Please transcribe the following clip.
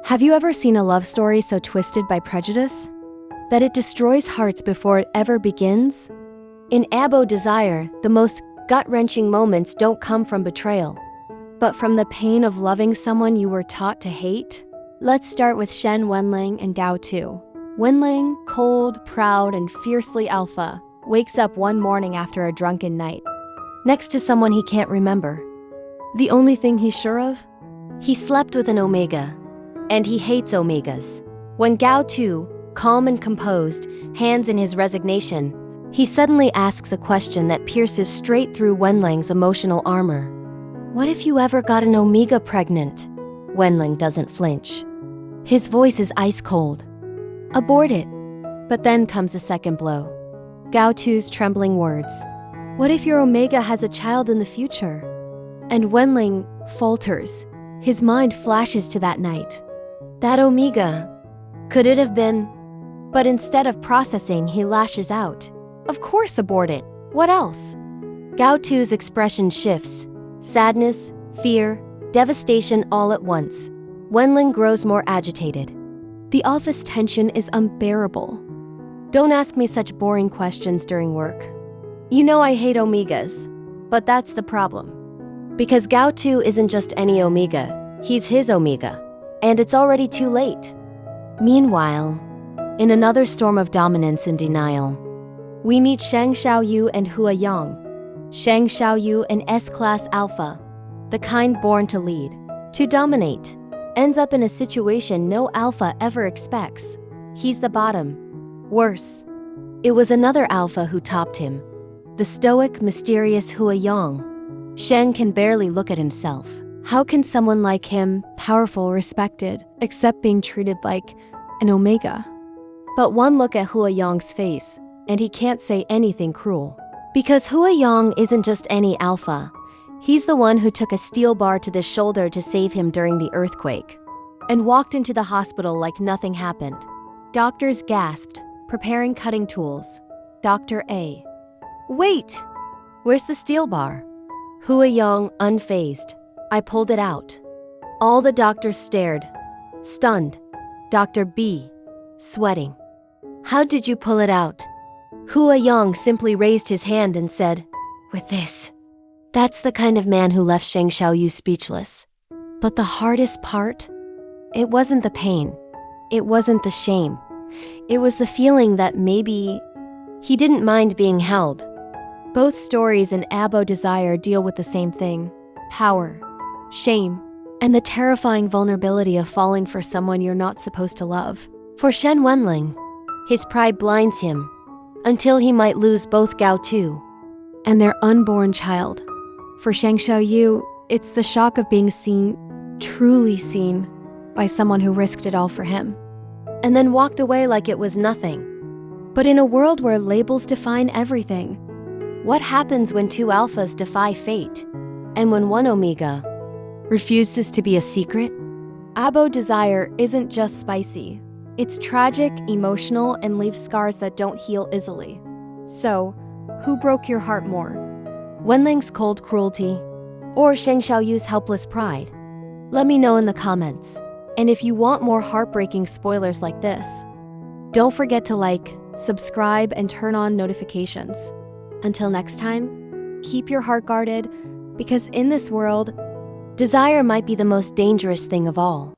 Have you ever seen a love story so twisted by prejudice that it destroys hearts before it ever begins? In ABO Desire, the most gut-wrenching moments don't come from betrayal, but from the pain of loving someone you were taught to hate. Let's start with Shen Wenlang and Gao Tu. Wenlang, cold, proud, and fiercely alpha, wakes up one morning after a drunken night, next to someone he can't remember. The only thing he's sure of? He slept with an omega, and he hates omegas. When Gao Tu, calm and composed, hands in his resignation, he suddenly asks a question that pierces straight through Wenlang's emotional armor. What if you ever got an omega pregnant? Wenlang doesn't flinch. His voice is ice cold. Abort it. But then comes a second blow. Gao Tu's trembling words. What if your omega has a child in the future? And Wenlang falters. His mind flashes to that night. That omega. Could it have been? But instead of processing, he lashes out. Of course abort it. What else? Gao Tu's expression shifts. Sadness, fear, devastation all at once. Wenlang grows more agitated. The office tension is unbearable. Don't ask me such boring questions during work. You know I hate omegas, but that's the problem. Because Gao Tu isn't just any omega, he's his omega, and it's already too late. Meanwhile, in another storm of dominance and denial, we meet Sheng Shaoyou and Hua Yong. Sheng Shaoyou, an S-class alpha, the kind born to lead, to dominate, ends up in a situation no alpha ever expects. He's the bottom. Worse, it was another alpha who topped him, the stoic, mysterious Hua Yong. Sheng can barely look at himself. How can someone like him, powerful, respected, accept being treated like an omega? But one look at Hua Yong's face, and he can't say anything cruel. Because Hua Yong isn't just any alpha. He's the one who took a steel bar to the shoulder to save him during the earthquake, and walked into the hospital like nothing happened. Doctors gasped, preparing cutting tools. Dr. A. Wait! Where's the steel bar? Hua Yong, unfazed. I pulled it out. All the doctors stared, stunned. Dr. B. Sweating. How did you pull it out? Hua Yong simply raised his hand and said, with this. That's the kind of man who left Sheng Shaoyou speechless. But the hardest part? It wasn't the pain. It wasn't the shame. It was the feeling that maybe he didn't mind being held. Both stories in ABO Desire deal with the same thing: power, shame, and the terrifying vulnerability of falling for someone you're not supposed to love. For Shen Wenlang, his pride blinds him until he might lose both Gao Tu and their unborn child. For Sheng Shaoyou, it's the shock of being seen, truly seen, by someone who risked it all for him, and then walked away like it was nothing. But in a world where labels define everything, what happens when two alphas defy fate, and when one omega refuses to be a secret? ABO Desire isn't just spicy. It's tragic, emotional, and leaves scars that don't heal easily. So, who broke your heart more? Wenlang's cold cruelty, or Sheng Shaoyou's helpless pride? Let me know in the comments. And if you want more heartbreaking spoilers like this, don't forget to like, subscribe, and turn on notifications. Until next time, keep your heart guarded, because in this world, desire might be the most dangerous thing of all.